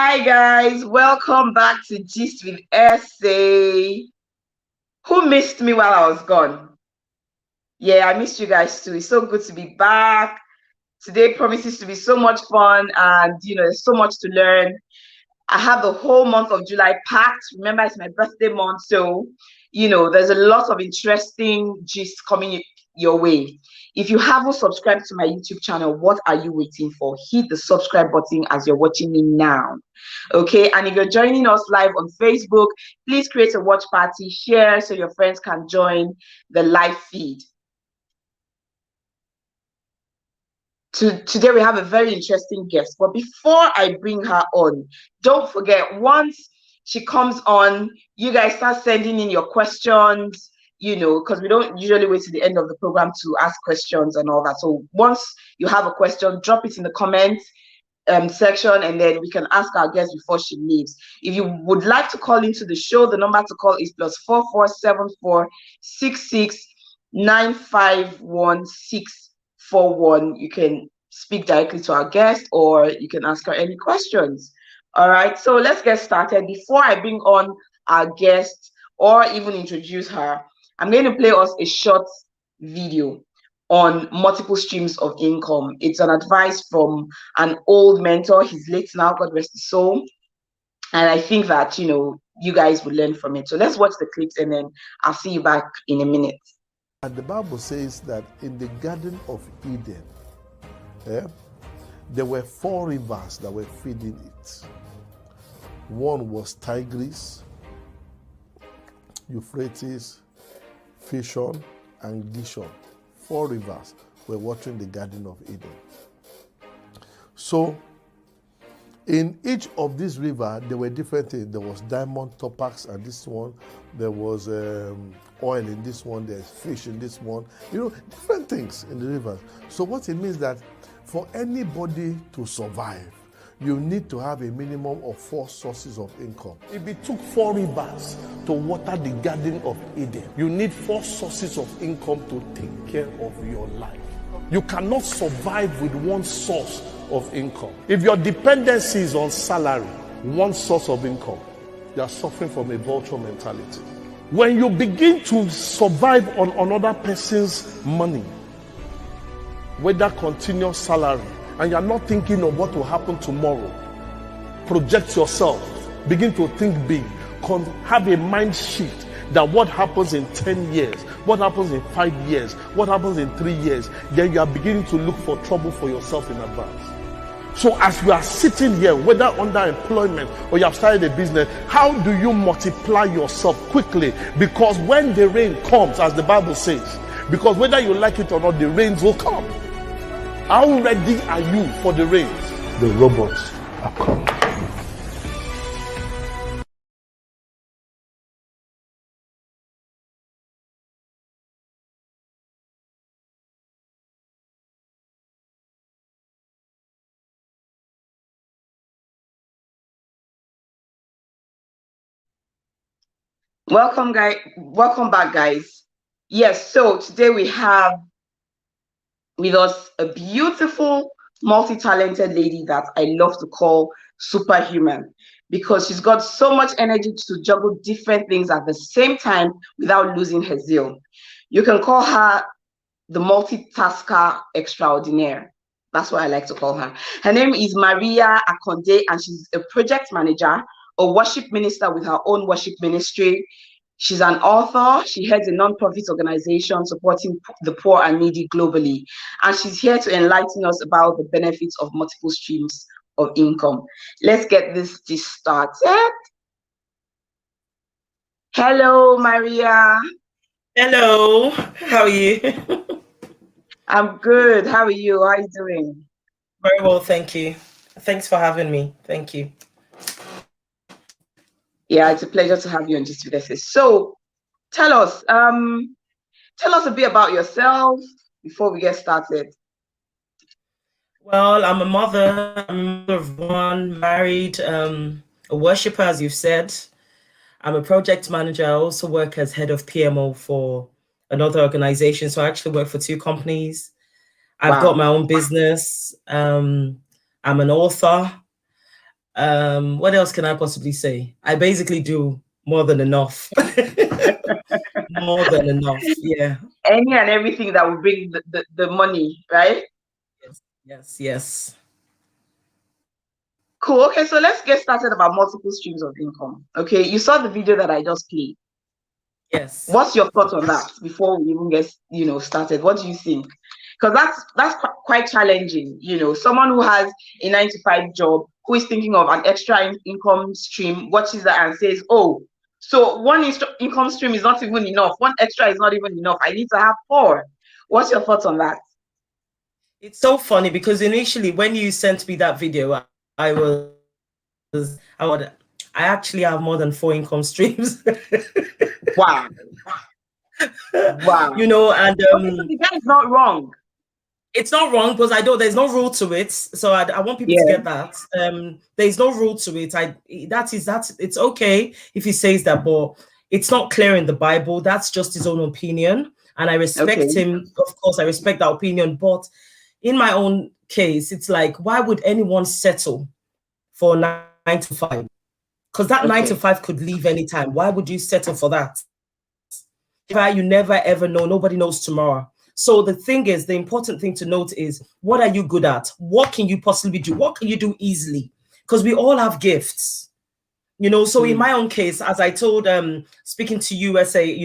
Hi guys, welcome back to Gist with Esse. Who missed me while I was gone? Yeah, I missed you guys too. It's so good to be back. Today promises to be so much fun, and there's so much to learn. I have the whole month of July packed. Remember, it's my birthday month, so there's a lot of interesting gist coming your way. If you haven't subscribed to my YouTube channel, what are you waiting for? Hit the subscribe button as you're watching me now. Okay, and if you're joining us live on Facebook, please create a watch party, share so your friends can join the live feed. Today we have a very interesting guest, but before I bring her on, don't forget, once she comes on, you guys start sending in your questions, because we don't usually wait to the end of the program to ask questions and all that. So once you have a question, drop it in the comments section, and then we can ask our guest before she leaves. If you would like to call into the show, the number to call is +4474 66 You can speak directly to our guest, or you can ask her any questions. All right, so let's get started. Before I bring on our guest or even introduce her, I'm going to play us a short video on multiple streams of income. It's an advice from an old mentor. He's late now, God rest his soul. And I think that, you guys will learn from it. So let's watch the clips, and then I'll see you back in a minute. And the Bible says that in the Garden of Eden, there were 4 rivers that were feeding it. One was Tigris, Euphrates, Fishon, and Gishon. 4 rivers were watering the Garden of Eden. So, in each of these rivers, there were different things. There was diamond, topaz, and this one. There was oil in this one. There's fish in this one. Different things in the rivers. So what it means that for anybody to survive, you need to have a minimum of 4 sources of income. If it took 4 rivers to water the Garden of Eden, you need 4 sources of income to take care of your life. You cannot survive with 1 source of income. If your dependency is on salary, 1 source of income, you are suffering from a vulture mentality. When you begin to survive on another person's money, whether continuous salary, and you are not thinking of what will happen tomorrow, project yourself, begin to think big, have a mind shift that what happens in 10 years, what happens in 5 years, what happens in 3 years, then you are beginning to look for trouble for yourself in advance. So as you are sitting here, whether under employment or you have started a business, how do you multiply yourself quickly? Because when the rain comes, as the Bible says, because whether you like it or not, the rains will come. How ready are you for the rains? The robots are coming. Welcome back, guys. Yes, so today we have with us a beautiful, multi-talented lady that I love to call superhuman, because she's got so much energy to juggle different things at the same time without losing her zeal. You can call her the multitasker extraordinaire. That's what I like to call her. Her name is Mariah Akande, and she's a project manager, a worship minister with her own worship ministry. She's an author. She heads a non-profit organization supporting the poor and needy globally. And she's here to enlighten us about the benefits of multiple streams of income. Let's get this started. Hello, Mariah. Hello, how are you? I'm good. How are you? How are you doing? Very well, thank you. Thanks for having me. Thank you. Yeah, it's a pleasure to have you on Gist with Esse. So tell us a bit about yourself before we get started. Well, I'm a mother of 1, married, a worshiper, as you've said. I'm a project manager. I also work as head of PMO for another organization. So I actually work for 2 companies. I've got my own business. I'm an author. What else can I possibly say? I basically do more than enough. More than enough. Yeah. Any and everything that will bring the money, right? Yes. Yes. Yes. Cool. Okay, so let's get started about multiple streams of income. Okay, you saw the video that I just played. Yes. What's your thoughts on that before we even get started? What do you think? Because that's quite challenging. Someone who has a 9 to 5 job, who is thinking of an extra income stream, watches that and says, "Oh, so one income stream is not even enough. One extra is not even enough. I need to have 4." What's your thoughts on that? It's so funny because initially when you sent me that video, I actually have more than 4 income streams. Wow. Wow. And okay, so the guy is not wrong. It's not wrong because I know there's no rule to it. So I want people to get that. There's no rule to it. It's okay if he says that, but it's not clear in the Bible. That's just his own opinion. And I respect him. Of course, I respect that opinion. But in my own case, it's like, why would anyone settle for 9 to 5? Because that 9 to 5 could leave anytime. Why would you settle for that? You never ever know. Nobody knows tomorrow. So the thing is, the important thing to note is, what are you good at? What can you possibly do? What can you do easily? Because we all have gifts. So in my own case, as I told, speaking to you, Esse,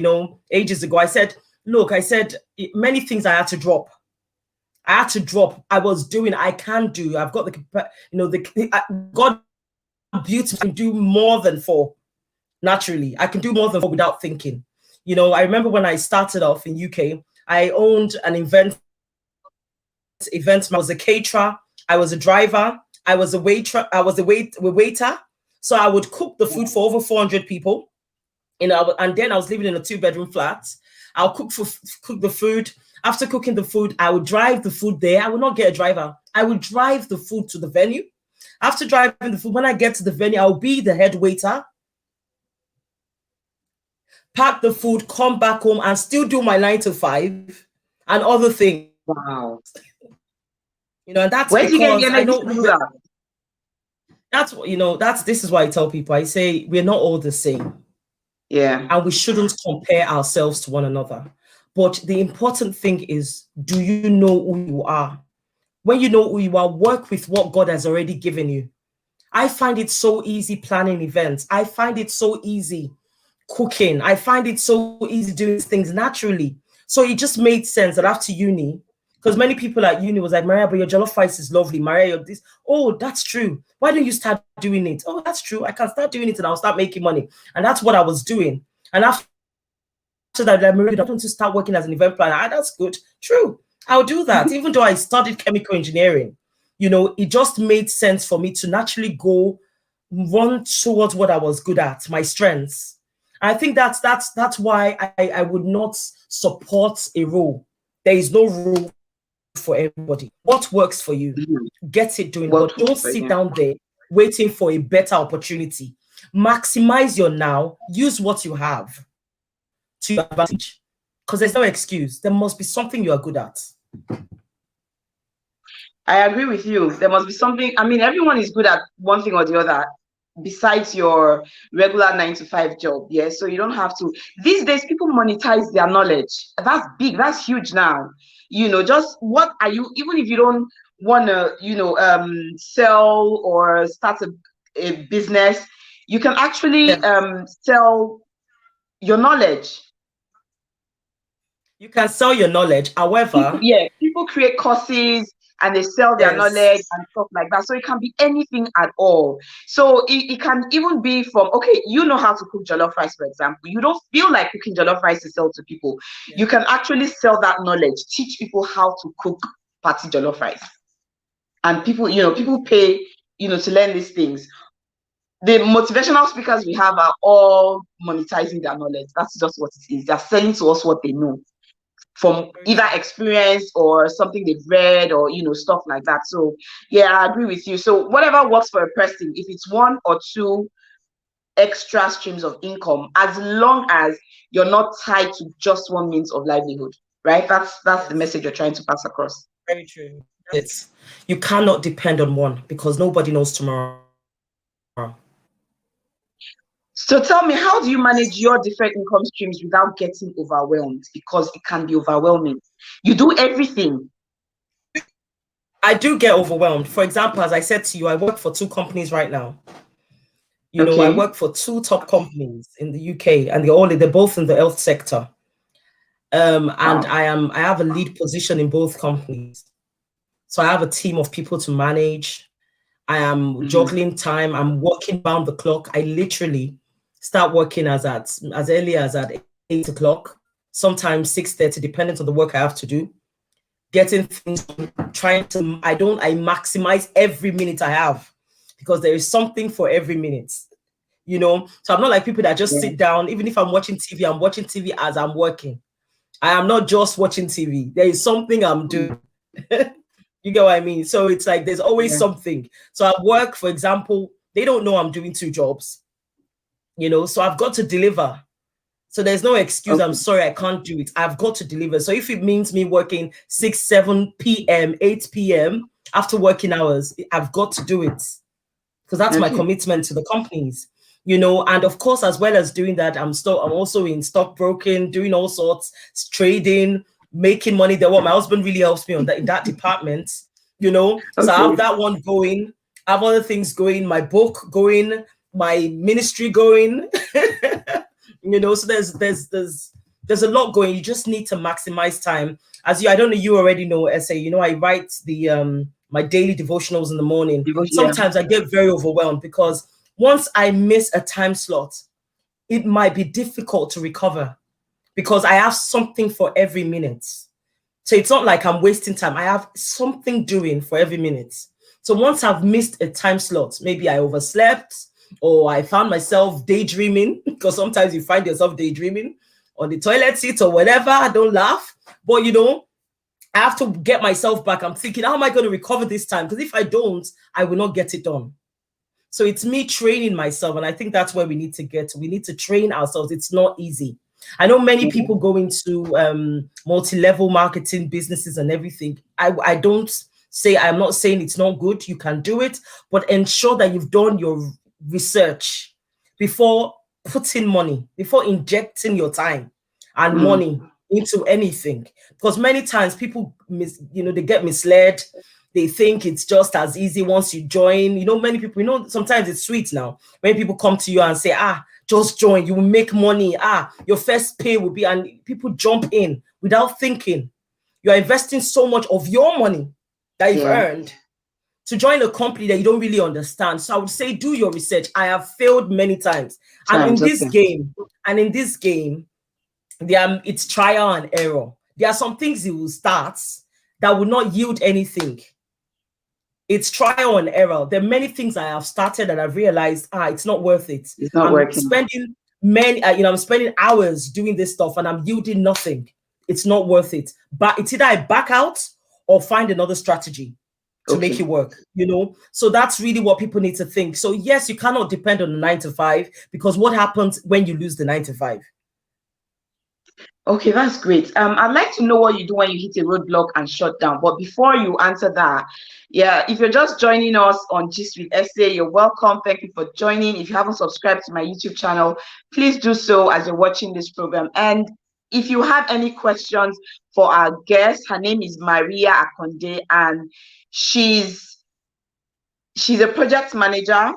ages ago, I said, look, many things I had to drop. I was doing, I can do. I've got God beautifully can do more than 4. Naturally, I can do more than 4 without thinking. I remember when I started off in UK, I owned an event. I was a caterer. I was a driver. I was a waiter. Waiter. So I would cook the food for over 400 people. And then I was living in a 2-bedroom flat. I'll cook the food. After cooking the food, I would drive the food there. I would not get a driver. I would drive the food to the venue. After driving the food, when I get to the venue, I'll be the head waiter. Pack the food, come back home, and still do my 9 to 5 and other things. Wow. And that's because I know this is why I tell people, I say we're not all the same. Yeah. And we shouldn't compare ourselves to one another. But the important thing is, do you know who you are? When you know who you are, work with what God has already given you. I find it so easy planning events. I find it so easy cooking. I find it so easy doing things naturally. So it just made sense that after uni, because many people at uni was like, Mariah, but your jollof rice is lovely. Mariah, you're this. Oh, that's true. Why don't you start doing it? Oh, that's true. I can start doing it and I'll start making money. And that's what I was doing. And after that, like, Mariah, I want to start working as an event planner. That's good. True. I'll do that. Even though I studied chemical engineering, it just made sense for me to naturally go run towards what I was good at, my strengths. I think that's why I would not support a rule. There is no rule for everybody. What works for you, get it doing, but don't sit down there waiting for a better opportunity. Maximize your now, use what you have to your advantage, because there's no excuse. There must be something you are good at. I agree with you. There must be something. I mean, everyone is good at one thing or the other besides your regular 9 to 5 job. Yeah. So you don't have to. These days, people monetize their knowledge. That's big. That's huge now. Just what are you, even if you don't want to, sell or start a business, you can actually sell your knowledge. You can sell your knowledge. However, people create courses and they sell their knowledge and stuff like that. So it can be anything at all. So it can even be from, okay, you know how to cook jollof rice, for example. You don't feel like cooking jollof rice to sell to people. You can actually sell that knowledge, teach people how to cook party jollof rice. And people pay, to learn these things. The motivational speakers we have are all monetizing their knowledge. That's just what it is. They're selling to us what they know from either experience or something they've read or stuff like that. So I agree with you. So whatever works for a person, if it's 1 or 2 extra streams of income, as long as you're not tied to just one means of livelihood, right? That's the message you're trying to pass across. Very true. You cannot depend on one because nobody knows tomorrow. So tell me, how do you manage your different income streams without getting overwhelmed? Because it can be overwhelming. You do everything. I do get overwhelmed. For example, as I said to you, I work for 2 companies right now. You know, I work for 2 top companies in the UK, and they're both in the health sector. And I have a lead position in both companies. So I have a team of people to manage. I am juggling time. I'm working round the clock. I literally start working as early as at 8 o'clock, sometimes 6:30, depending on the work I have to do. Getting things, I maximize every minute I have, because there is something for every minute, you know. So I'm not like people that just sit down. Even if I'm watching TV, I'm watching TV as I'm working. I am not just watching TV. There is something I'm doing. You get what I mean? So it's like there's always something. So at work, for example, they don't know I'm doing 2 jobs, you know, so I've got to deliver. So there's no excuse. I'm sorry, I can't do it. I've got to deliver. So if it means me working 6, 7 p.m., 8 p.m. after working hours, I've got to do it, because that's my commitment to the companies, you know. And of course, as well as doing that, I'm also in stockbroking, doing all sorts, trading, making money. My husband really helps me in that department, you know. So I have that one going. I have other things going, my book going, my ministry going. You know, so there's a lot going. You just need to maximize time. I don't know, you already know, Esse, you know, I write the my daily devotionals in the morning. Sometimes I get very overwhelmed, because once I miss a time slot, it might be difficult to recover, because I have something for every minute. So it's not like I'm wasting time. I have something doing for every minute. So once I've missed a time slot, maybe I overslept, or I found myself daydreaming, because sometimes you find yourself daydreaming on the toilet seat or whatever. I don't laugh, but you know, I have to get myself back. I'm thinking, how am I going to recover this time? Because if I don't, I will not get it done. So it's me training myself. And I think that's where we need to get to. We need to train ourselves. It's not easy. I know many people go into multi-level marketing businesses and everything. I'm not saying it's not good. You can do it, but ensure that you've done your research before putting money, before injecting your time and money into anything. Because many times people they get misled. They think it's just as easy once you join. You know, many people, sometimes it's sweet now. When people come to you and say, just join, you will make money. Your first pay will be, and people jump in without thinking. You are investing so much of your money that you've earned to join a company that you don't really understand. So I would say, do your research. I have failed many times. And in this game, it's trial and error. There are some things you will start that will not yield anything. It's trial and error. There are many things I have started and I've realized, it's not worth it. It's not working. I'm spending hours doing this stuff and I'm yielding nothing. It's not worth it. But it's either I back out or find another strategy to make it work, So that's really what people need to think. So yes, you cannot depend on the 9 to 5, because what happens when you lose the 9 to 5? Okay, that's great. I'd like to know what you do when you hit a roadblock and shut down. But before you answer that, if you're just joining us on Gist with Esse, you're welcome. Thank you for joining. If you haven't subscribed to my YouTube channel, please do so as you're watching this program. And if you have any questions for our guest, her name is Mariah Akande, and she's a project manager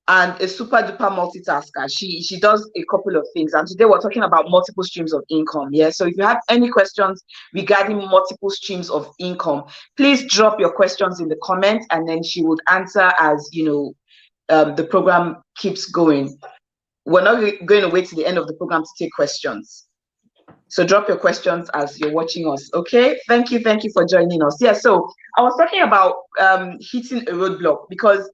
and a super duper multitasker. She does a couple of things, and today we're talking about multiple streams of income. So if you have any questions regarding multiple streams of income, please drop your questions in the comments, and then she would answer as the program keeps going. We're not going to wait till the end of the program to take questions, so drop your questions as you're watching us. Okay, thank you for joining us. So I was talking about hitting a roadblock, because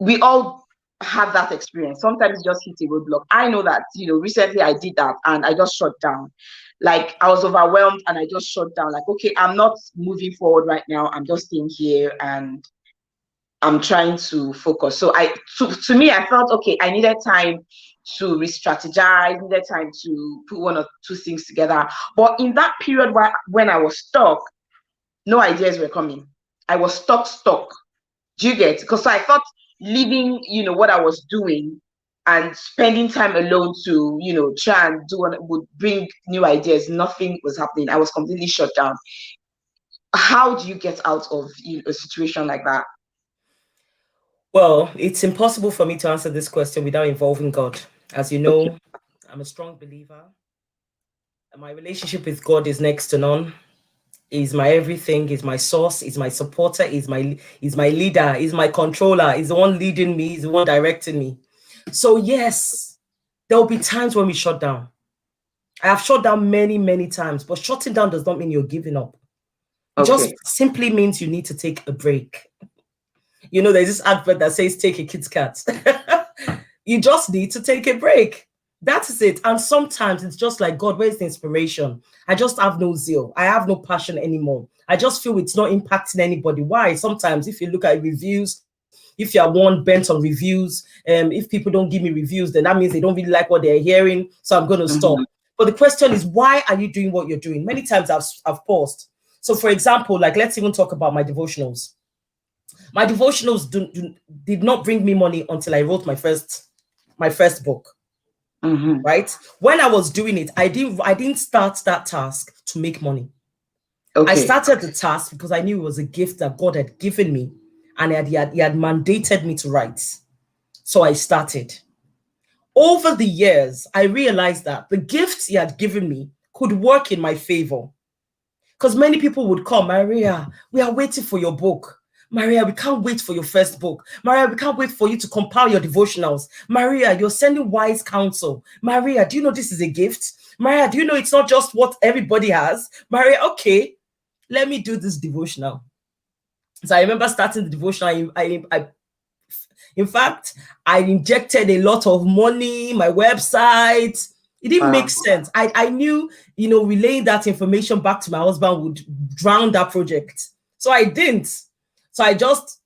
we all have that experience. Sometimes you just hit a roadblock. I know that, recently I did that and I just shut down. Like, I was overwhelmed and I just shut down. Like, okay, I'm not moving forward right now. I'm just staying here and I'm trying to focus. So to me, I felt, okay, I needed time to re-strategize, needed time to put one or two things together. But in that period when I was stuck, no ideas were coming. I was stuck. Do you get? Because I thought leaving, what I was doing and spending time alone to, try and do what would bring new ideas. Nothing was happening. I was completely shut down. How do you get out of a situation like that? Well, it's impossible for me to answer this question without involving God. As you know, I'm a strong believer. My relationship with God is next to none. He's my everything. He's my source. He's my supporter. He's my leader. He's my controller. He's the one leading me. He's the one directing me. So yes, there will be times when we shut down. I have shut down many, many times, but shutting down does not mean you're giving up. It just simply means you need to take a break. There's this advert that says, take a Kit Kat. You just need to take a break. That is it. And sometimes it's just like, God, where's the inspiration? I just have no zeal. I have no passion anymore. I just feel it's not impacting anybody. Why? Sometimes if you look at reviews, if you're one bent on reviews, if people don't give me reviews, then that means they don't really like what they're hearing. So I'm going to stop. But the question is, why are you doing what you're doing? Many times I've paused. So for example, like, let's even talk about my devotionals. My devotionals did not bring me money until I wrote my first book. Right? When I was doing it, I didn't start that task to make money. I started the task because I knew it was a gift that God had given me, and he had mandated me to write. So I started. Over the years, I realized that the gifts he had given me could work in my favor. Because many people would come, Mariah, we are waiting for your book. Mariah, we can't wait for your first book. Mariah, we can't wait for you to compile your devotionals. Mariah, you're sending wise counsel. Mariah, do you know this is a gift? Mariah, do you know it's not just what everybody has? Mariah, okay, let me do this devotional. So I remember starting the devotional. In fact, I injected a lot of money, my website. It didn't make sense. I knew, relaying that information back to my husband would drown that project. So I didn't. So I just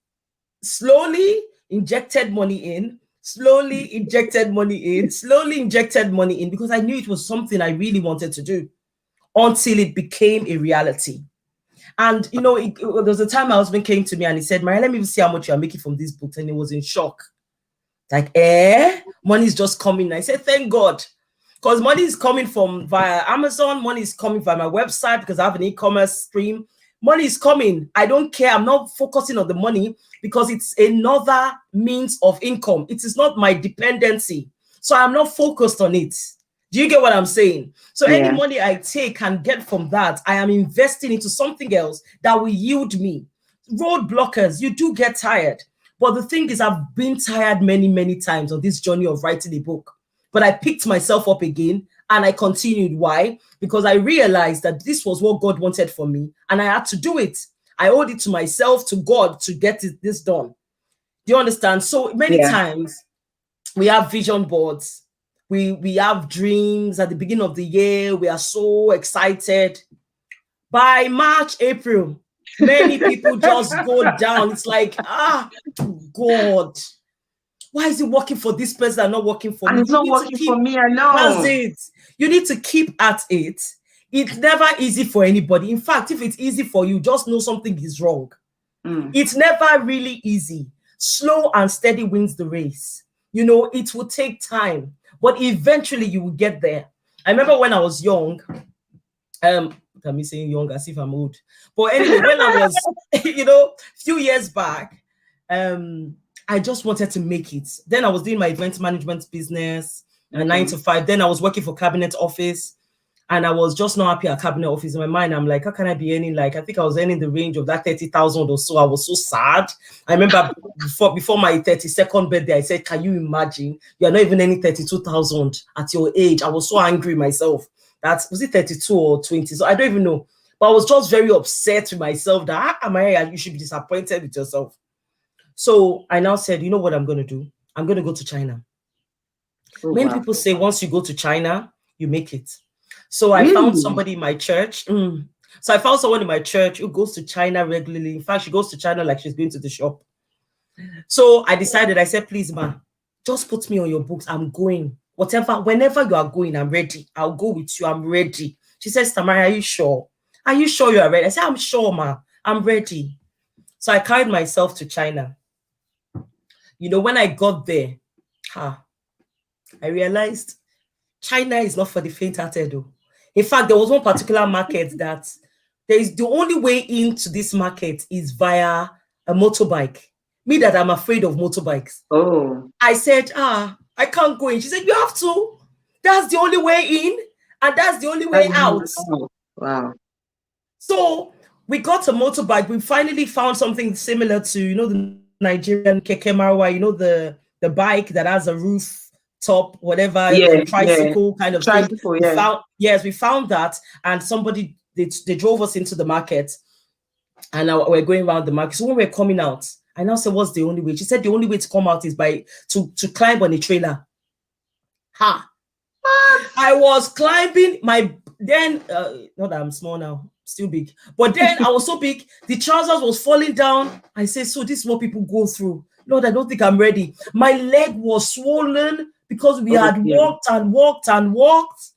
slowly injected money in, slowly injected money in, slowly injected money in, because I knew it was something I really wanted to do until it became a reality. And, there was a time my husband came to me and he said, Mariah, let me see how much you are making from these books. And he was in shock. Like, money is just coming. I said, thank God. Because money is coming from via Amazon. Money is coming via my website because I have an e-commerce stream. Money is coming. I don't care. I'm not focusing on the money because it's another means of income. It is not my dependency. So I'm not focused on it. Do you get what I'm saying? So any money I take and get from that, I am investing into something else that will yield me. Road blockers, you do get tired. But the thing is, I've been tired many, many times on this journey of writing a book. But I picked myself up again and I continued. Why? Because I realized that this was what God wanted for me and I had to do it. I owed it to myself, to God, to get this done. Do you understand? So many times we have vision boards. We have dreams at the beginning of the year. We are so excited. By March, April, many people just go down. It's like, God, why is it working for this person and not working for me? It's not working for me, I know. That's it. You need to keep at it. It's never easy for anybody. In fact, if it's easy for you, just know something is wrong. It's never really easy. Slow and steady wins the race. It will take time, but eventually you will get there. I remember when I was young, I'm saying young as if I'm old. But anyway, when I was, a few years back, I just wanted to make it. Then I was doing my event management business, 9 to 5. Then I was working for Cabinet Office. And I was just not happy at Cabinet Office. In my mind, I'm like, how can I be earning? Like, I think I was earning the range of that 30,000 or so. I was so sad. I remember before my 32nd birthday, I said, can you imagine? You're not even earning 32,000 at your age. I was so angry myself. Was it 32 or 20? So I don't even know. But I was just very upset with myself that, Mariah, you should be disappointed with yourself. So I now said, you know what I'm going to do? I'm going to go to China. Many people say once you go to China, you make it. So I found somebody in my church. So I found someone in my church who goes to China regularly. In fact, she goes to China like she's going to the shop. So I decided, I said, please, ma, just put me on your books. I'm going. Whenever you are going, I'm ready. I'll go with you. I'm ready. She says, Tamara, are you sure? Are you sure you are ready? I said, I'm sure, ma. I'm ready. So I carried myself to China. You know, when I got there, I realized China is not for the faint-hearted, though. In fact, there was one particular market that there is the only way into this market is via a motorbike. Me that I'm afraid of motorbikes. Oh. I said, I can't go in. She said, you have to. That's the only way in, and that's the only way out. Wow. So we got a motorbike. We finally found something similar to, you know, the Nigerian keke marwa, you know, the bike that has a roof top, whatever, the tricycle kind of tricycle, thing. We found that, and somebody they drove us into the market, and now we're going around the market. So when we're coming out, I now said, what's the only way? She said the only way to come out is by to climb on a trailer. What? I was climbing not that I'm small now, still big, but then I was so big, the trousers was falling down. I said, so this is what people go through. Lord, I don't think I'm ready. My leg was swollen because we had walked and walked and walked.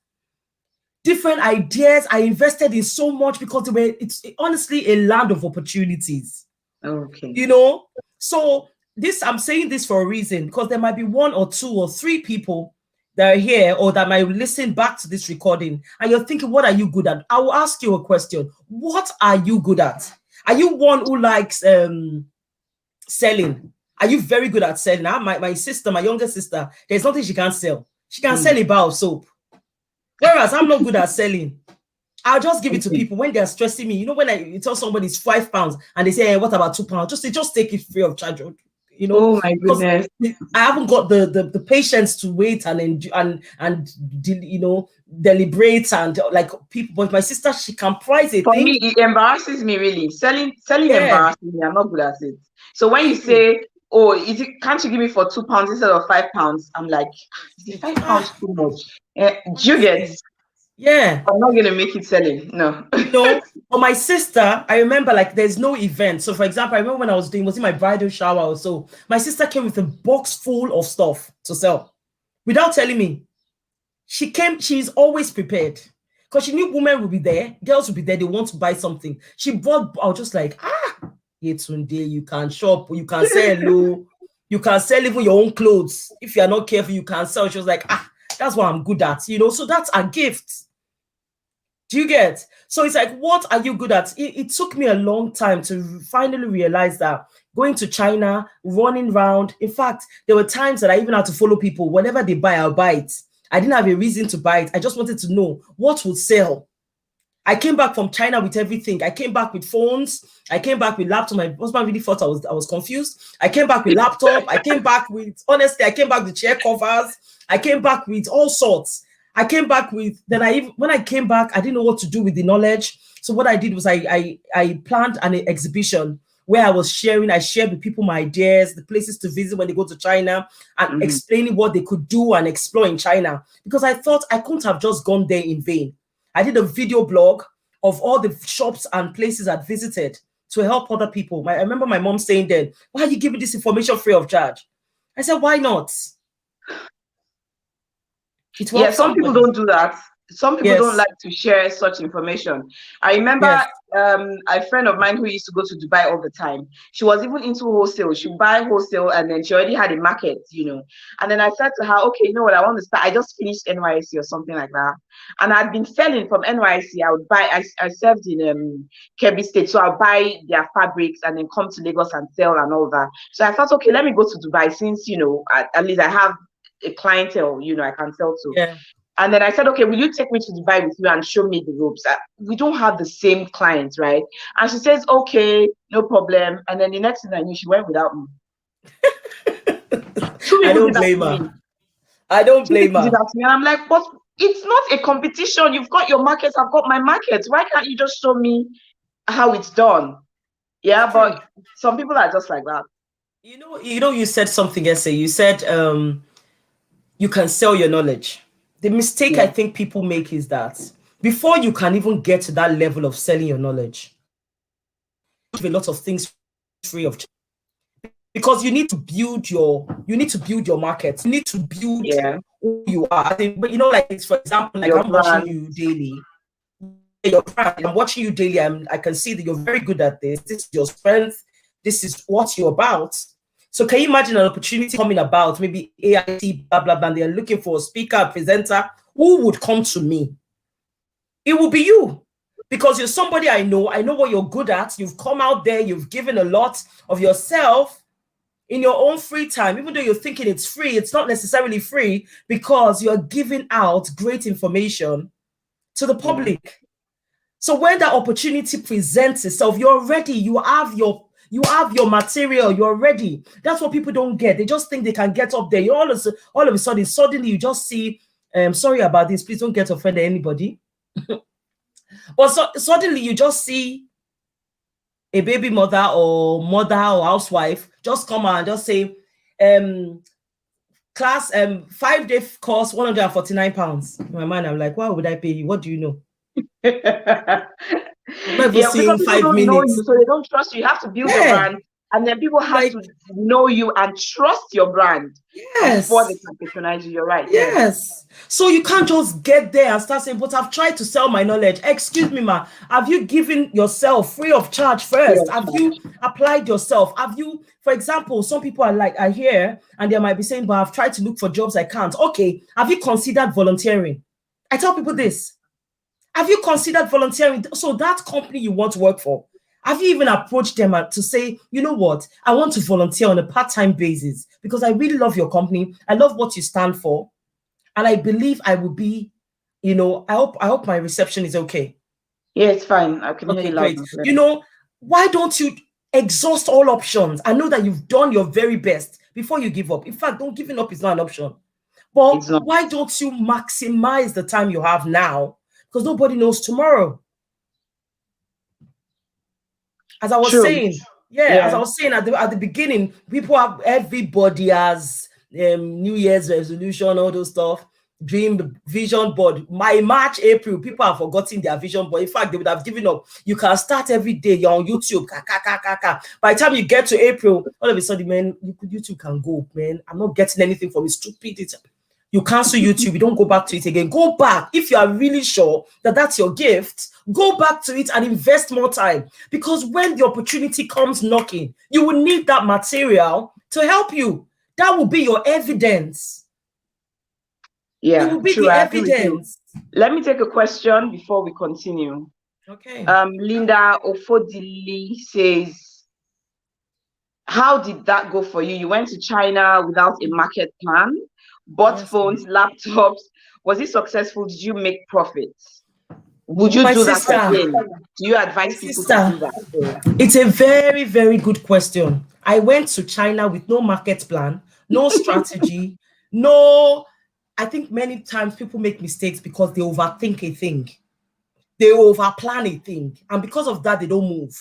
Different ideas. I invested in so much because it's honestly a land of opportunities. Okay. You know, so I'm saying this for a reason, because there might be 1 or 2 or 3 people that are here or that might listen back to this recording, and you're thinking, what are you good at? I will ask you a question. What are you good at? Are you one who likes selling? Are you very good at selling? My sister, my younger sister, there's nothing she can't sell. She can sell a bar of soap. Whereas I'm not good at selling. I'll just give it to people when they're stressing me. You know, when I tell somebody it's £5 and they say, hey, what about £2? Just take it free of charge. You know, oh my goodness, I haven't got the patience to wait and you know, deliberate and like people. But my sister, she can price a for thing. me, it embarrasses me really. Selling embarrasses me. I'm not good at it. So when you say, oh, can't you give me for £2 instead of £5? I'm like, is £5 too much? Do you get? Yeah, I'm not gonna make it selling. No. No, but my sister, I remember, like, there's no event. So for example, I remember when I was in my bridal shower or so, my sister came with a box full of stuff to sell without telling me. She's always prepared because she knew women would be there, girls would be there, they want to buy something. She bought, I was just like, Yetunde, you can shop, you can sell low, you can sell even your own clothes. If you're not careful, you can sell. She was like, that's what I'm good at, you know, so that's a gift. Do you get? So it's like, what are you good at? It took me a long time to finally realize that going to China, running around. In fact, there were times that I even had to follow people. Whatever they buy, I'll buy it. I didn't have a reason to buy it. I just wanted to know what would sell. I came back from China with everything. I came back with phones. I came back with laptop. My husband really thought I was confused. I came back with laptop. I came back with, honestly, I came back with chair covers. I came back with all sorts. I came back with, when I came back, I didn't know what to do with the knowledge. So what I did was I planned an exhibition where I shared with people my ideas, the places to visit when they go to China, and explaining what they could do and explore in China. Because I thought I couldn't have just gone there in vain. I did a video blog of all the shops and places I'd visited to help other people. I remember my mom saying then, why are you giving this information free of charge? I said, why not? Yeah, some people don't do that. Some people don't like to share such information. I remember a friend of mine who used to go to Dubai all the time. She was even into wholesale. She would buy wholesale, and then she already had a market, you know. And then I said to her, okay, you know what, I want to start. I just finished NYSC or something like that. And I'd been selling from NYSC. I would buy, I served in Kebbi State. So I'll buy their fabrics and then come to Lagos and sell and all that. So I thought, okay, let me go to Dubai since, you know, at least I have a clientele, you know, I can sell to. Yeah. And then I said, okay, will you take me to Dubai with you and show me the ropes? We don't have the same clients, right? And she says, okay, no problem. And then the next thing I knew, she went without me. I don't blame her. I don't blame her. And I'm like, but it's not a competition. You've got your markets, I've got my markets. Why can't you just show me how it's done? Yeah, but some people are just like that. You know, you said something, Esse. You said you can sell your knowledge. The mistake I think people make is that before you can even get to that level of selling your knowledge, a lot of things free of charge. Because you need to build your market. You need to build who you are. But you know, like, it's, for example, like, I'm watching you daily. Your brand, I'm watching you daily. I can see that you're very good at this. This is your strength. This is what you're about. So can you imagine an opportunity coming about, maybe AIT, blah, blah, blah, and they're looking for a speaker, presenter, who would come to me? It will be you, because you're somebody I know what you're good at. You've come out there, you've given a lot of yourself in your own free time. Even though you're thinking it's free, it's not necessarily free, because you're giving out great information to the public. Yeah. So when that opportunity presents itself, you're ready. You have your material. You're ready. That's what people don't get. They just think they can get up there. You all of a sudden, suddenly you just see, sorry about this, please don't get offended anybody. But suddenly you just see a baby mother or housewife just come out and just say, class 5-day course, £149. In my mind, I'm like, why would I pay you? What do you know? Yeah, because people don't know you, so they don't trust you. You have to build your brand, and then people have to know you and trust your brand. Yes. Before they can patronize you. You're right. Yes. So you can't just get there and start saying, but I've tried to sell my knowledge. Excuse me, ma. Have you given yourself free of charge first? Have you applied yourself? Have you, for example, some people are here and they might be saying, but I've tried to look for jobs I can't. Okay. Have you considered volunteering? I tell people this. Have you considered volunteering? So that company you want to work for, have you even approached them to say, you know what, I want to volunteer on a part-time basis because I really love your company. I love what you stand for. And I believe I will be, I hope my reception is okay. Yeah, it's fine. I can hear you loud and clear. Why don't you exhaust all options? I know that you've done your very best before you give up. In fact, giving up is not an option. But why don't you maximize the time you have now? Because nobody knows tomorrow. As I was saying, as I was saying at the beginning, everybody has New Year's resolution, all those stuff, dream, vision board. March, April, people have forgotten their vision board. In fact, they would have given up. You can start every day. You're on YouTube. By the time you get to April, all of a sudden, man, YouTube can go, man. I'm not getting anything from it. Stupid. You cancel YouTube. You don't go back to it again. Go back. If you are really sure that that's your gift, go back to it and invest more time. Because when the opportunity comes knocking, you will need that material to help you. That will be your evidence. Yeah, it will be the evidence. Let me take a question before we continue. Okay. Linda Ofodili says, how did that go for you? You went to China without a market plan, bought phones, laptops. Was it successful? Did you make profits? Would you do that again? Do you advise people to do that? It's a very, very good question. I went to China with no market plan, no strategy, I think many times people make mistakes because they overthink a thing. They overplan a thing. And because of that, they don't move.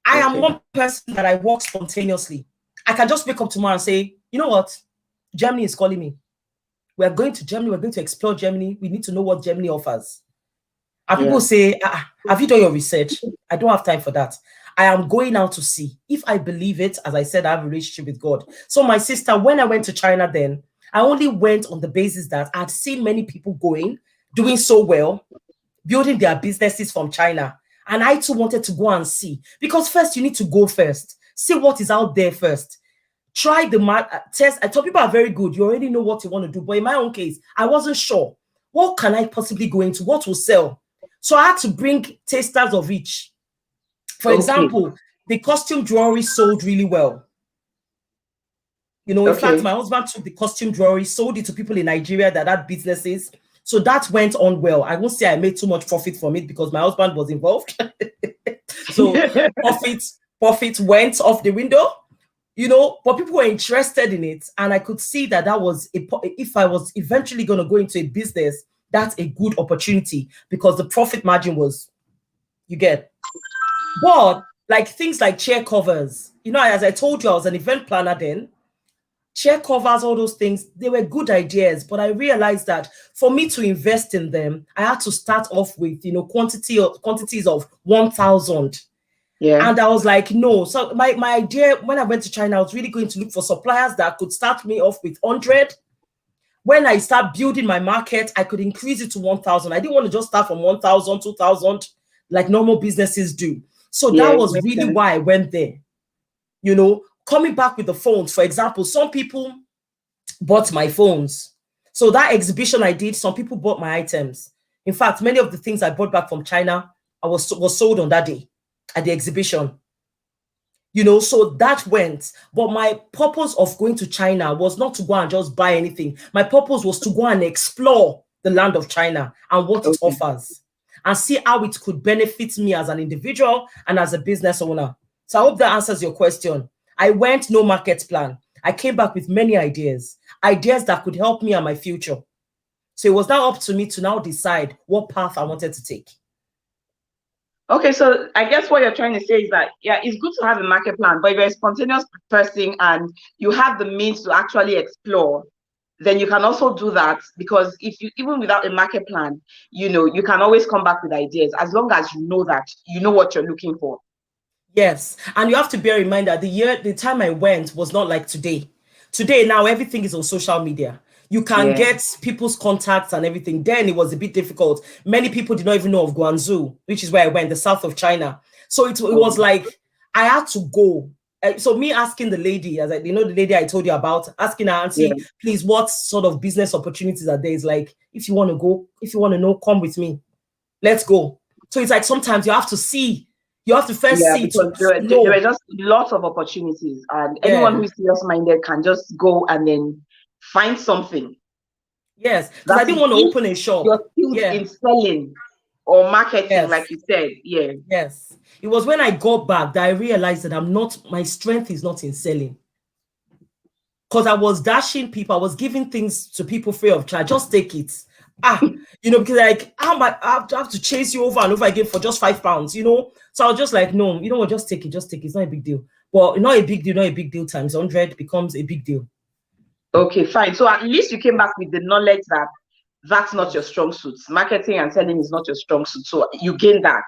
I am one person that I work spontaneously. I can just wake up tomorrow and say, you know what? Germany is calling me. We're going to Germany. We're going to explore Germany. We need to know what Germany offers. And people say, have you done your research? I don't have time for that. I am going out to see. If I believe it, as I said, I have a relationship with God. So my sister, when I went to China then, I only went on the basis that I'd seen many people doing so well, building their businesses from China. And I too wanted to go and see. Because first, you need to go first. See what is out there first. Try the test. I thought people are very good. You already know what you want to do. But in my own case, I wasn't sure. What can I possibly go into? What will sell? So I had to bring tasters of each. For example, the costume jewelry sold really well. In fact, my husband took the costume jewelry, sold it to people in Nigeria that had businesses. So that went on well. I won't say I made too much profit from it because my husband was involved. So profit went off the window, but people were interested in it. And I could see that was, if I was eventually going to go into a business, that's a good opportunity because the profit margin was, you get. But like things like chair covers, as I told you, I was an event planner then. Chair covers, all those things, they were good ideas. But I realized that for me to invest in them, I had to start off with, quantities of 1,000. Yeah. And I was like, no. So my idea when I went to China, I was really going to look for suppliers that could start me off with 100. When I start building my market, I could increase it to 1,000. I didn't want to just start from 1,000, 2,000, like normal businesses do. So that was really why I went there, coming back with the phones. For example, some people bought my phones. So that exhibition I did, some people bought my items. In fact, many of the things I bought back from China was sold on that day at the exhibition. You know, so that went. But my purpose of going to China was not to go and just buy anything. My purpose was to go and explore the land of China and what it offers, and see how it could benefit me as an individual and as a business owner. So I hope that answers your question. I went, no market plan. I came back with many ideas that could help me and my future. So it was now up to me to now decide what path I wanted to take. Okay, so I guess what you're trying to say is that, yeah, it's good to have a market plan, but if you're a spontaneous person and you have the means to actually explore, then you can also do that, because if you, even without a market plan, you know, you can always come back with ideas as long as you know that you know what you're looking for. Yes, and you have to bear in mind that the time I went was not like today. Today, now everything is on social media. You can get people's contacts and everything. Then it was a bit difficult. Many people did not even know of Guangzhou, which is where I went, the south of China. So it was like I had to go. So me asking the lady, as the lady I told you about, asking her, Auntie, please, what sort of business opportunities are there? Is like, if you want to go, if you want to know, come with me. Let's go. So it's like sometimes you have to see. You have to first see. Because there were just lots of opportunities, and anyone who is serious-minded can just go and then find something. Yes, because I didn't want to open a shop. You're skilled in selling or marketing, like you said. Yes. It was when I got back that I realized that my strength is not in selling. Because I was dashing people, I was giving things to people free of charge. Just take it. Because like, I have to chase you over and over again for just £5, So I was just like, no, you know what, just take it. It's not a big deal. But not a big deal times 100 becomes a big deal. Okay, fine. So at least you came back with the knowledge that that's not your strong suit. Marketing and selling is not your strong suit. So you gain that,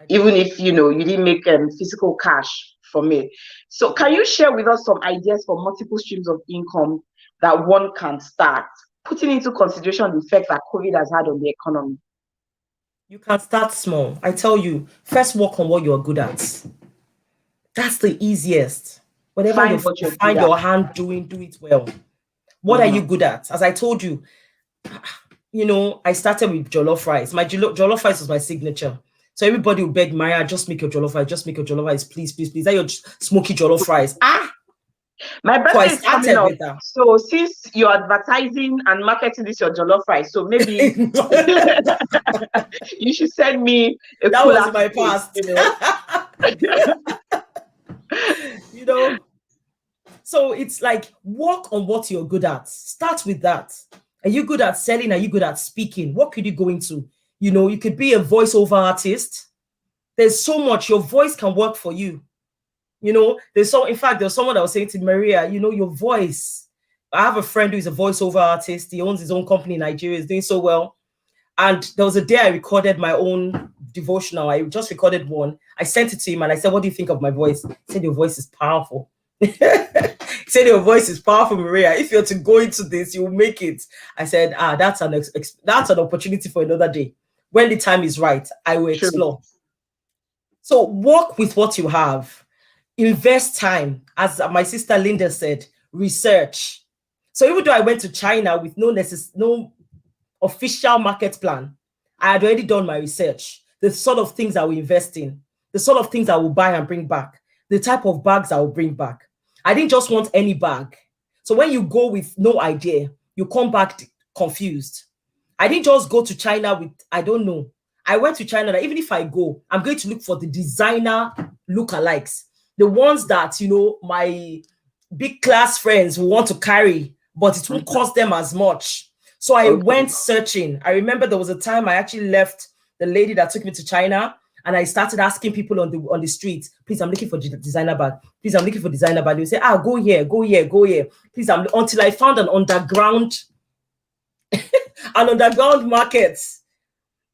even if, you didn't make physical cash from it. So can you share with us some ideas for multiple streams of income that one can start, putting into consideration the effect that COVID has had on the economy? You can start small. I tell you, first work on what you're good at. That's the easiest. Whatever you find your hand doing, do it well. What are you good at? As I told you, I started with jollof rice. My jollof rice was my signature. So everybody would beg, Mariah, just make your jollof rice. Just make your jollof rice, please, please, please. That your smoky jollof rice. My birthday is coming up. So since you're advertising and marketing this your jollof rice, so maybe you should send me a that was my past. So it's like, work on what you're good at. Start with that. Are you good at selling? Are you good at speaking? What could you go into? You could be a voiceover artist. There's so much. Your voice can work for you. There's someone that was saying to Mariah, your voice. I have a friend who is a voiceover artist. He owns his own company in Nigeria. He's doing so well. And there was a day I recorded my own devotional. I just recorded one. I sent it to him and I said, what do you think of my voice? He said, your voice is powerful. He said, your voice is powerful, Mariah. If you're to go into this, you will make it. I said, that's an opportunity for another day. When the time is right, I will explore. So work with what you have. Invest time. As my sister Linda said, research. So even though I went to China with no official market plan, I had already done my research. The sort of things I will invest in, the sort of things I will buy and bring back, the type of bags I will bring back. I didn't just want any bag. So when you go with no idea, you come back confused. I didn't just go to China with, I don't know. I went to China that even if I go, I'm going to look for the designer lookalikes. The ones that, my big class friends will want to carry, but it won't cost them as much. So I went searching. I remember there was a time I actually left the lady that took me to China, and I started asking people on the street, please, I'm looking for designer bag. Please, I'm looking for designer bag. They say, go here, go here, go here. Please, until I found an underground market,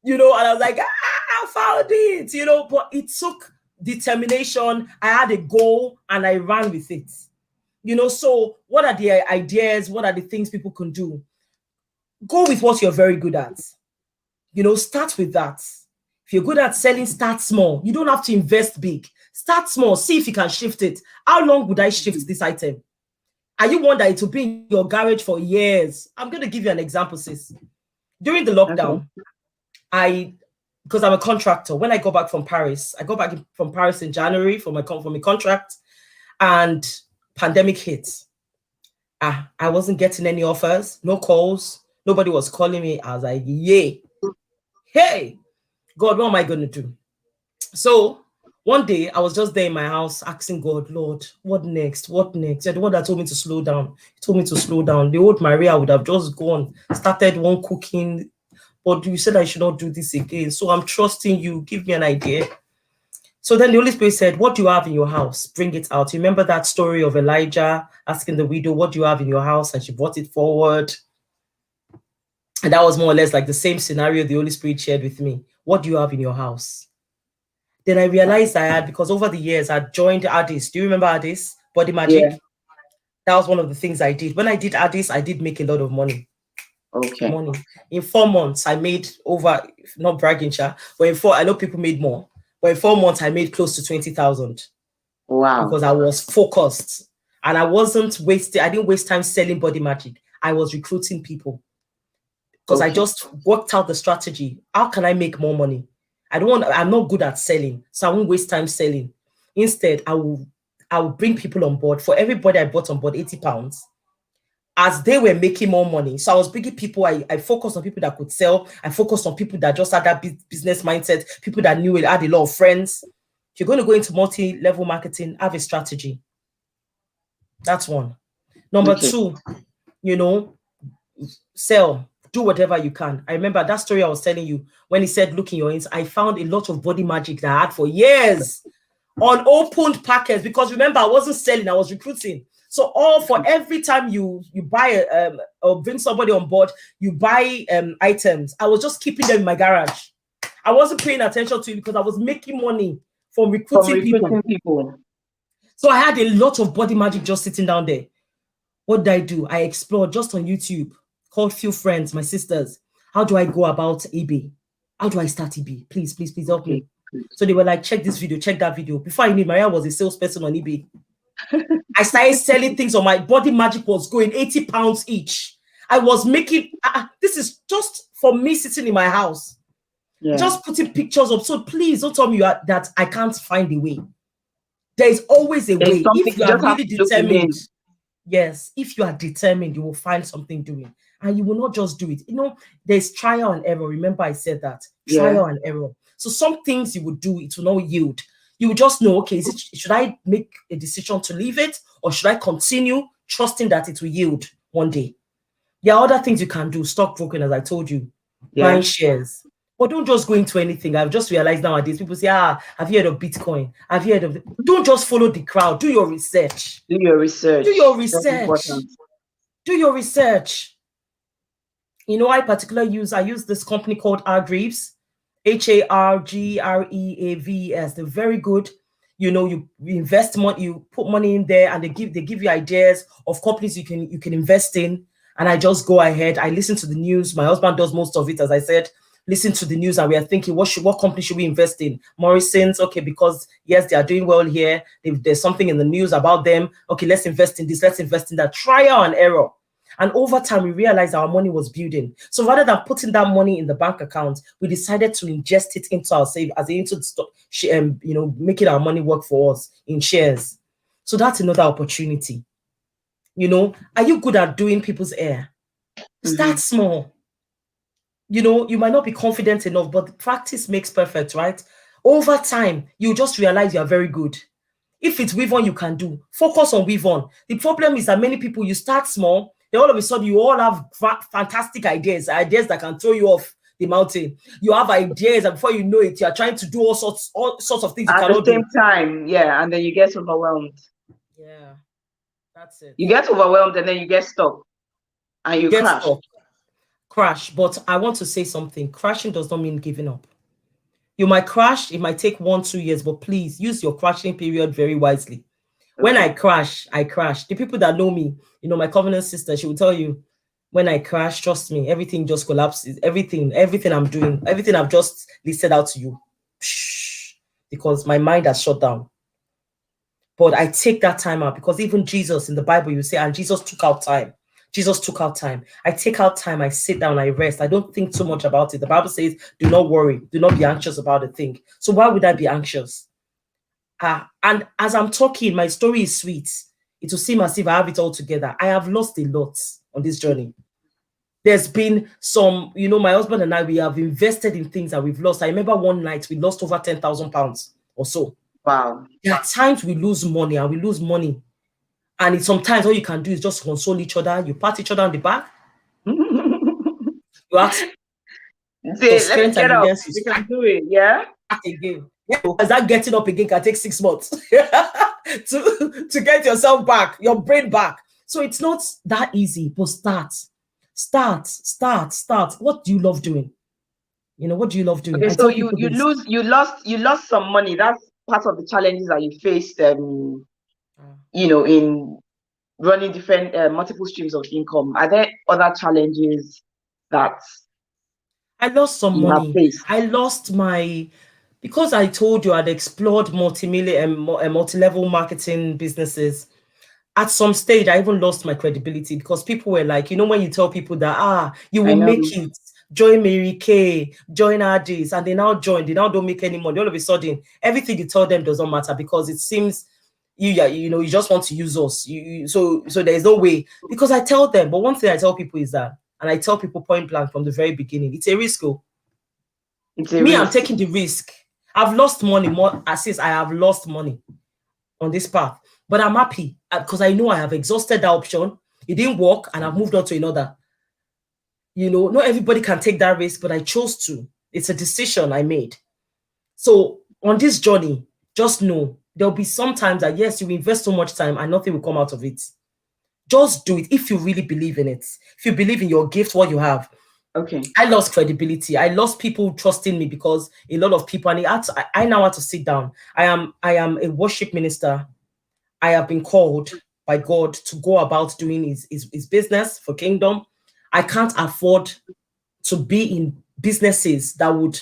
and I was like, I found it, but it took determination. I had a goal and I ran with it. So what are the ideas? What are the things people can do? Go with what you're very good at. Start with that. If you're good at selling, start small. You don't have to invest big. Start small. See if you can shift it. How long would I shift this item? Are you one that it will be in your garage for years? I'm going to give you an example, sis. During the lockdown, because I'm a contractor, when I go back from Paris, I go back from Paris in January from a contract, and pandemic hit. I wasn't getting any offers, no calls. Nobody was calling me. I was like, yay. Hey, God, what am I going to do? So one day I was just there in my house asking God, Lord, what next? What next? You're the one that told me to slow down. He told me to slow down. The old Mariah would have just gone, started one cooking, but you said I should not do this again. So I'm trusting you. Give me an idea. So then the Holy Spirit said, what do you have in your house? Bring it out. You remember that story of Elijah asking the widow, what do you have in your house? And she brought it forward. And that was more or less like the same scenario the Holy Spirit shared with me. What do you have in your house? Then I realized I had, because over the years I joined Addis. Do you remember Addis? Body Magic? Yeah. That was one of the things I did. When I did Addis, I did make a lot of money. Okay. Money. In 4 months, I made over, not bragging, but I know people made more. But in 4 months, I made close to 20,000. Wow. Because I was focused. And I didn't waste time selling Body Magic. I was recruiting people. Because I just worked out the strategy. How can I make more money? I'm not good at selling, so I won't waste time selling. Instead, I will bring people on board. For everybody I brought on board, 80 pounds, as they were making more money. So I was bringing people, I focused on people that could sell. I focused on people that just had that business mindset, people that knew it, had a lot of friends. If you're going to go into multi-level marketing, have a strategy. That's one. Number two, sell. Do whatever you can. I remember that story I was telling you when he said, look in your hands. I found a lot of Body Magic that I had for years on opened packets, because remember, I wasn't selling, I was recruiting. So for every time you buy or bring somebody on board, you buy items. I was just keeping them in my garage. I wasn't paying attention to it because I was making money from recruiting people. So I had a lot of Body Magic just sitting down there. What did I do? I explored just on YouTube. Called few friends, my sisters. How do I go about eBay? How do I start eBay? Please help me. So they were like, check this video, check that video. Before I knew, Mariah was a salesperson on eBay. I started selling things on my Body Magic was going 80 pounds each. I was making, this is just for me sitting in my house. Yeah. Just putting pictures up. So please don't tell me that I can't find a way. There is always a way. If you are really determined. Yes, if you are determined, you will find something doing. And you will not just do it. There's trial and error. Remember I said that. Trial and error. So some things you would do, it will not yield. You will just know, okay, should I make a decision to leave it? Or should I continue trusting that it will yield one day? There are other things you can do. Stockbroking, as I told you. Buying shares. But don't just go into anything. I've just realized nowadays, people say, have you heard of Bitcoin? Have you heard of it? Don't just follow the crowd. Do your research. Do your research. Do your research. I particularly use this company called Hargreaves, Hargreaves. They're very good. You invest money, you put money in there, and they give you ideas of companies you can invest in. And I just go ahead. I listen to the news. My husband does most of it, as I said. Listen to the news, and we are thinking, what company should we invest in? Morrison's, okay, because yes, they are doing well here. There's something in the news about them. Okay, let's invest in this. Let's invest in that. Trial and error. And over time, we realized our money was building. So rather than putting that money in the bank account, we decided to ingest it into our save, into the stock, making our money work for us in shares. So that's another opportunity. Are you good at doing people's hair? Start small. You might not be confident enough, but practice makes perfect, right? Over time, you just realize you are very good. If it's weave on, you can do. Focus on weave on. The problem is that many people, you start small, then all of a sudden you all have fantastic ideas that can throw you off the mountain. You have ideas, and before you know it, you are trying to do all sorts of things at the same time. Yeah, and then you get overwhelmed. Yeah, that's it. You get overwhelmed, and then you get stuck, and you crash. But I want to say something. Crashing does not mean giving up. You might crash. It might take 1-2 years, but please use your crashing period very wisely. When I crash, I crash. The people that know me, my covenant sister, she will tell you, when I crash, trust me, everything just collapses. Everything I'm doing, everything I've just listed out to you, because my mind has shut down. But I take that time out because even Jesus in the Bible, you say, and Jesus took out time. Jesus took out time. I take out time, I sit down, I rest. I don't think too much about it. The Bible says, do not worry, do not be anxious about a thing. So why would I be anxious? And as I'm talking, my story is sweet. It will seem as if I have it all together. I have lost a lot on this journey. There's been some, my husband and I, we have invested in things that we've lost. I remember one night we lost over £10,000 or so. Wow. There are times we lose money and we lose money. And sometimes all you can do is just console each other. You pat each other on the back. You ask Say, let's get up. We can do it, yeah? Again. As that getting up again can take 6 months to get yourself back, your brain back. So it's not that easy, but start. What do you love doing? What do you love doing? Okay, so you lost some money. That's part of the challenges that you faced, in running different multiple streams of income. Are there other challenges that I lost some money? I lost because I told you I'd explored multi-level marketing businesses. At some stage, I even lost my credibility because people were like, when you tell people that, you will make it, join Mary Kay, join Addis, and they now join, they now don't make any money. All of a sudden, everything you tell them doesn't matter because it seems you just want to use us. So there's no way. Because I tell them, but one thing I tell people is that, and I tell people point blank from the very beginning, it's a risk. I'm taking the risk. I've lost money more. Since I have lost money on this path. But I'm happy because I know I have exhausted that option. It didn't work and I've moved on to another. Not everybody can take that risk, but I chose to. It's a decision I made. So on this journey, just know there'll be some times that, yes, you invest so much time and nothing will come out of it. Just do it if you really believe in it. If you believe in your gift, what you have. Okay. I lost credibility. I lost people trusting me because a lot of people, and I now had to sit down. I am a worship minister. I have been called by God to go about doing his business for kingdom. I can't afford to be in businesses that would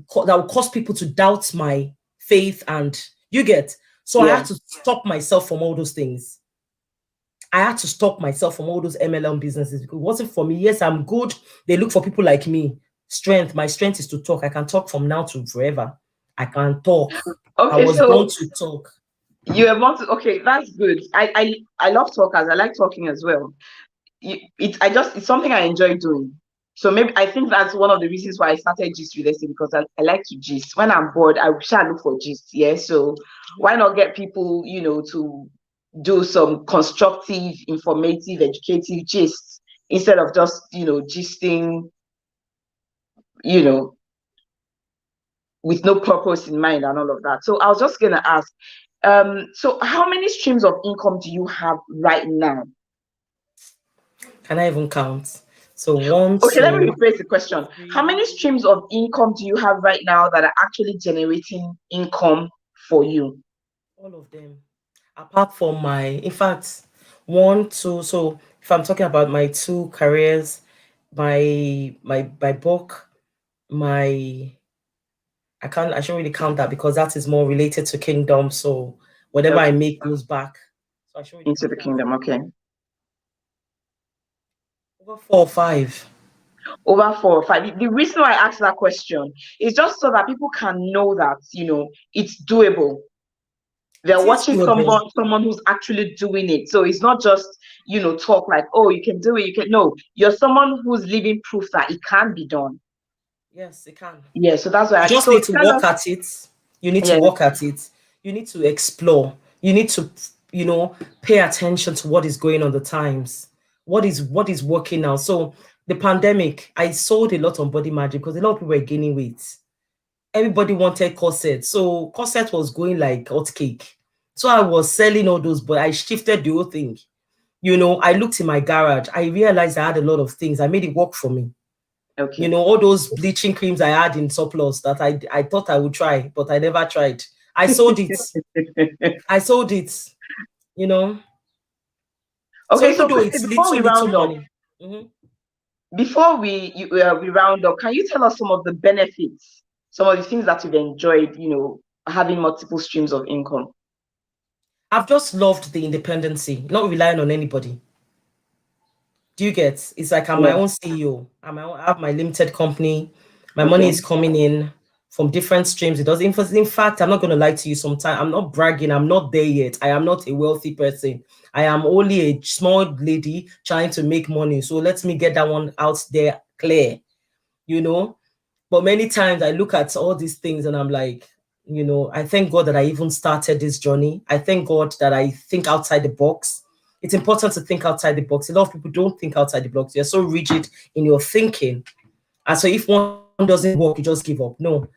cause people to doubt my faith, and you get. So I had to stop myself from all those things. I had to stop myself from all those MLM businesses because it wasn't for me. Yes, I'm good. They look for people like me. My strength is to talk. I can talk from now to forever. I can talk. Okay, I was born to talk. You are born to, okay, that's good. I love talkers. I like talking as well. It's something I enjoy doing. So maybe I think that's one of the reasons why I started gist with Esse, because I like to gist. When I'm bored, I shall look for gist. Yeah. So why not get people, to do some constructive, informative, educative gist instead of just, gisting, with no purpose in mind and all of that. So I was just gonna ask, so how many streams of income do you have right now? Can I even count? So one. Okay, let me rephrase the question. How many streams of income do you have right now that are actually generating income for you? All of them. Apart from in fact, 1, 2. So if I'm talking about my 2 careers, my book, I shouldn't really count that because that is more related to kingdom. So whatever I make goes back. So I shouldn't really into the kingdom. Okay. Over 4 or 5. Over 4 or 5. The reason why I asked that question is just so that people can know that, it's doable. They're watching someone who's actually doing it. So it's not just, talk like, oh, you can do it. You can. No, you're someone who's living proof that it can be done. Yes, it can. Yeah, so that's why you just need to work at it. You need to work at it. You need to explore. You need to, pay attention to what is going on the times. What is working now? So the pandemic, I sold a lot on Body Magic because a lot of people were gaining weight. Everybody wanted corset. So corset was going like hot cake. So I was selling all those, but I shifted the whole thing. I looked in my garage. I realized I had a lot of things. I made it work for me. Okay. All those bleaching creams I had in surplus that I thought I would try, but I never tried. I sold it. I sold it. Okay, so before we round up, before we round up, can you tell us some of the benefits, some of the things that you've enjoyed, having multiple streams of income? I've just loved the independency, not relying on anybody. Do you get? It's like I'm my Yeah. own CEO. I have my limited company. My money Okay. is coming in from different streams. It doesn't. In fact, I'm not going to lie to you. Sometimes I'm not bragging. I'm not there yet. I am not a wealthy person. I am only a small lady trying to make money. So let me get that one out there clear. You know. But many times I look at all these things and I'm like, I thank God that I even started this journey. I thank God that I think outside the box. It's important to think outside the box. A lot of people don't think outside the box. You're so rigid in your thinking. And so if one doesn't work, you just give up. No,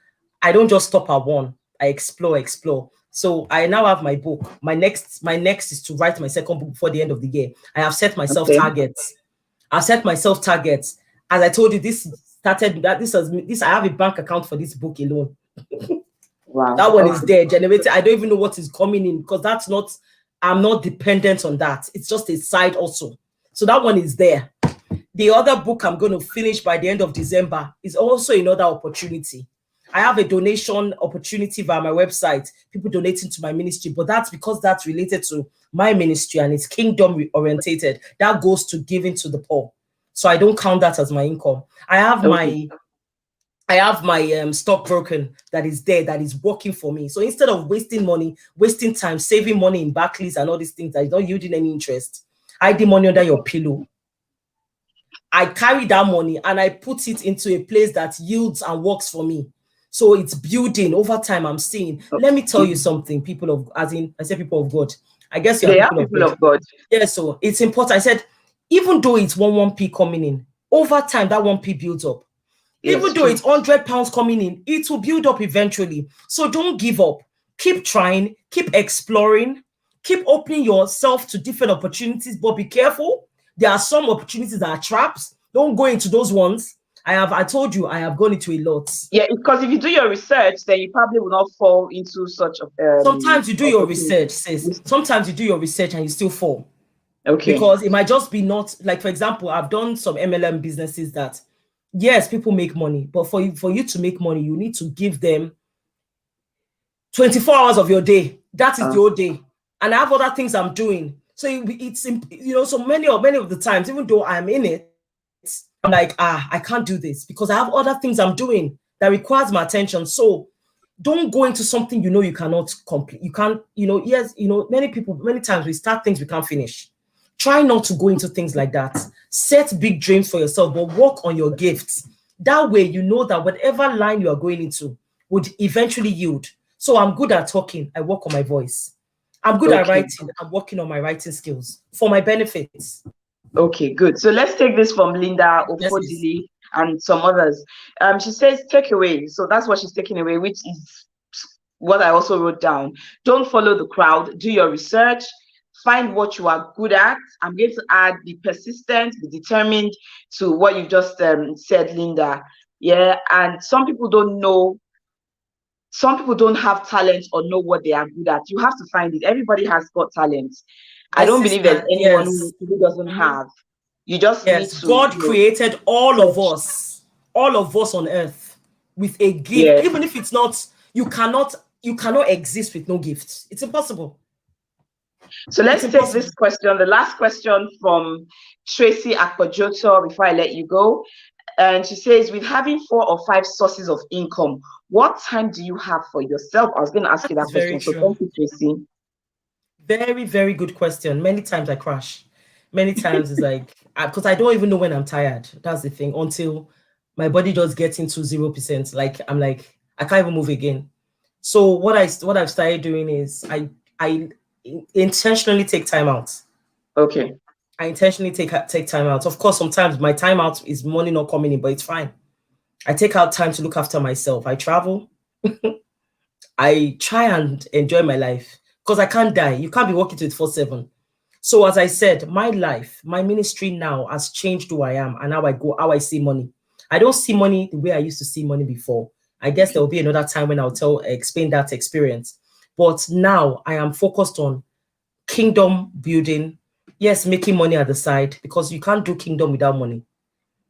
I don't just stop at one. I explore. So I now have my book. My next is to write my second book before the end of the year. I have set myself Okay. targets. As I told you, this started that this I have a bank account for this book alone. Wow. That one is Okay. there generated. I don't even know what is coming in because I'm not dependent on that. It's just a side also. So that one is there. The other book I'm going to finish by the end of December is also another opportunity. I have a donation opportunity via my website, people donating to my ministry, but that's because that's related to my ministry and it's kingdom orientated. That goes to giving to the poor. So I don't count that as my income. I have Okay. my stockbroker that is there, that is working for me. So instead of wasting money, wasting time, saving money in Barclays and all these things that is not yielding any interest, I hide the money under your pillow. I carry that money and I put it into a place that yields and works for me. So it's building over time. I'm seeing. Let me tell you something, people of, as in, I say people of God. I guess you are They are people of people God. of God. Yeah, so it's important. I said, even though it's 1p coming in, over time that 1p builds up. Yes, Even though true. it's £100 coming in, it will build up eventually. So don't give up. Keep trying, keep exploring, keep opening yourself to different opportunities, but be careful. There are some opportunities that are traps. Don't go into those ones. I told you, I have gone into a lot. Yeah, because if you do your research, then you probably will not fall into such Sometimes you do your research, opportunities. sis. Sometimes you do your research and you still fall. Okay. Because it might just be not, like, for example, I've done some MLM businesses that, yes, people make money, but for you to make money, you need to give them 24 hours of your day. That is your day. And I have other things I'm doing. So it's, so many of the times, even though I'm in it, I'm like, I can't do this because I have other things I'm doing that requires my attention. So don't go into something you cannot complete. You can't, yes, many times we start things we can't finish. Try not to go into things like that. Set big dreams for yourself, but work on your gifts. That way, you know that whatever line you are going into would eventually yield. So I'm good at talking. I work on my voice. I'm good at writing. I'm working on my writing skills for my benefits. Okay, good. So let's take this from Linda Ofodili and some others. She says takeaway. So that's what she's taking away, which is what I also wrote down. Don't follow the crowd. Do your research. Find what you are good at. I'm going to add be persistent, be determined to what you just said, Linda. Yeah, and some people don't know. Some people don't have talent or know what they are good at. You have to find it. Everybody has got talent. I don't believe there's anyone who doesn't have. You just need to. God created all of us on earth with a gift. Even if it's not, you cannot exist with no gifts. It's impossible. So let's take this question, the last question from Tracy Akpojoto before I let you go. And she says, with having 4 or 5 sources of income, what time do you have for yourself? I was going to ask you that question. So thank you, Tracy. Very, very good question. Many times I crash. Many times it's like, because I don't even know when I'm tired. That's the thing. Until my body just gets into 0%. Like, I'm like, I can't even move again. So what I've started doing is I intentionally take time out. Okay. I intentionally take time out. Of course, sometimes my time out is money not coming in, but it's fine. I take out time to look after myself. I travel. I try and enjoy my life because I can't die. You can't be working 24/7. So as I said, my life, my ministry now has changed who I am and how I see money. I don't see money the way I used to see money before. I guess there will be another time when I'll explain that experience. But now I am focused on kingdom building. Yes, making money at the side because you can't do kingdom without money.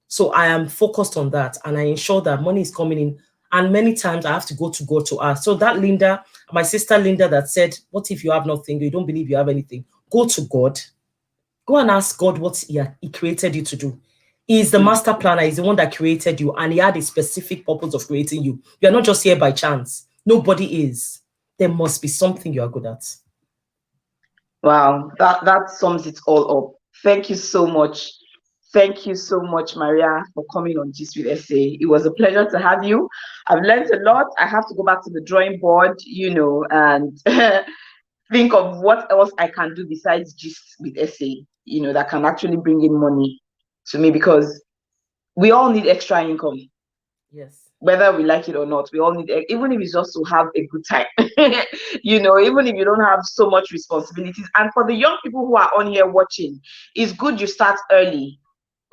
So I am focused on that and I ensure that money is coming in. And many times I have to go to God to ask. So that Linda, my sister Linda, that said, what if you have nothing? You don't believe you have anything? Go to God. Go and ask God what he created you to do. He is the master planner. He's the one that created you, and he had a specific purpose of creating you. You are not just here by chance. Nobody is. There must be something you are good at. Wow, that sums it all up. Thank you so much. Thank you so much, Mariah, for coming on Gist with Essay. It was a pleasure to have you. I've learned a lot. I have to go back to the drawing board, and think of what else I can do besides Gist with Essay, that can actually bring in money to me, because we all need extra income. Yes. Whether we like it or not, we all need, even if it's just to have a good time, even if you don't have so much responsibilities. And for the young people who are on here watching, it's good you start early.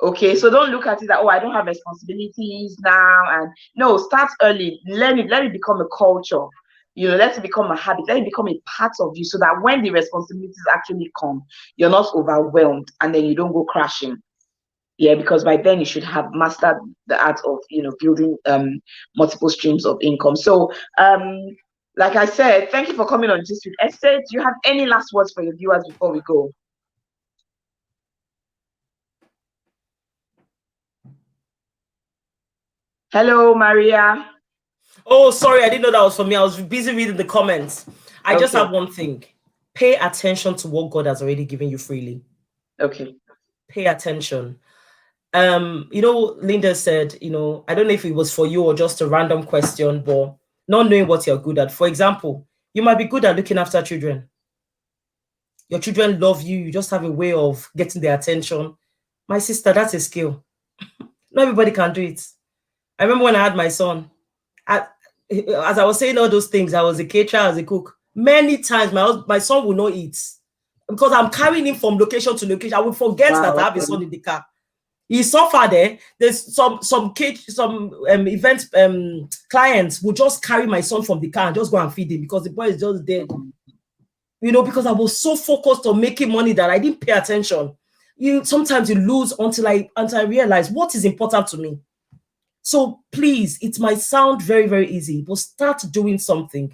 Okay, so don't look at it that, oh, I don't have responsibilities now. And no, start early. Let it become a culture. Let it become a habit. Let it become a part of you, so that when the responsibilities actually come, you're not overwhelmed and then you don't go crashing. Yeah, because by then you should have mastered the art of building multiple streams of income. So like I said, thank you for coming on Gist with Essay. Do you have any last words for your viewers before we go? Hello, Mariah. Oh, sorry, I didn't know that was for me. I was busy reading the comments. I just have one thing. Pay attention to what God has already given you freely. Okay. Pay attention. Linda said, I don't know if it was for you or just a random question, but not knowing what you're good at. For example, you might be good at looking after children. Your children love you. You just have a way of getting their attention. My sister, that's a skill. Not everybody can do it. I remember when I had my son, as I was saying all those things, I was a caterer, I was a cook. Many times my son will not eat because I'm carrying him from location to location. I will forget that I have a son in the car. He suffered there. There's some event clients will just carry my son from the car and just go and feed him because the boy is just dead. Because I was so focused on making money that I didn't pay attention. Sometimes you lose until I realize what is important to me. So please, it might sound very, very easy, but start doing something.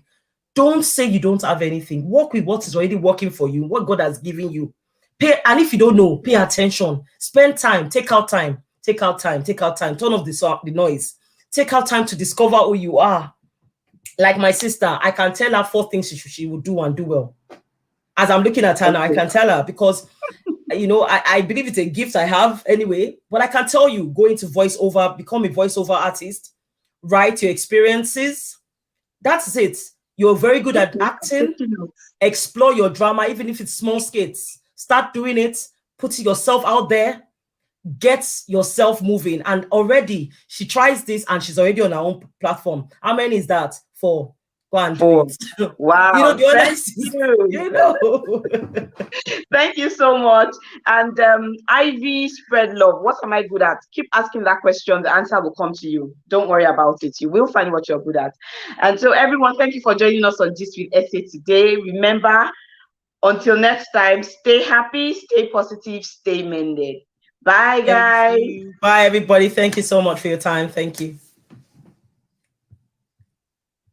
Don't say you don't have anything. Work with what is already working for you, what God has given you. And if you don't know, pay attention. Spend time. Take out time. Take out time. Take out time. Turn off the noise. Take out time to discover who you are. Like my sister, I can tell her 4 things she will do and do well. As I'm looking at her now, I can tell her because I believe it's a gift I have anyway, but I can tell you, go into voiceover, become a voiceover artist, write your experiences. That's it. You're very good at acting. Explore your drama, even if it's small skits. Start doing it. Put yourself out there. Get yourself moving. And already, she tries this and she's already on her own platform. How many is that? 4. Go and do it. Wow. Thank you so much. And Ivy, spread love. What am I good at? Keep asking that question. The answer will come to you. Don't worry about it. You will find what you're good at. And so everyone, thank you for joining us on Gist with Essay today. Remember, until next time, stay happy, stay positive, stay mended. Bye, guys. Bye, everybody. Thank you so much for your time. Thank you.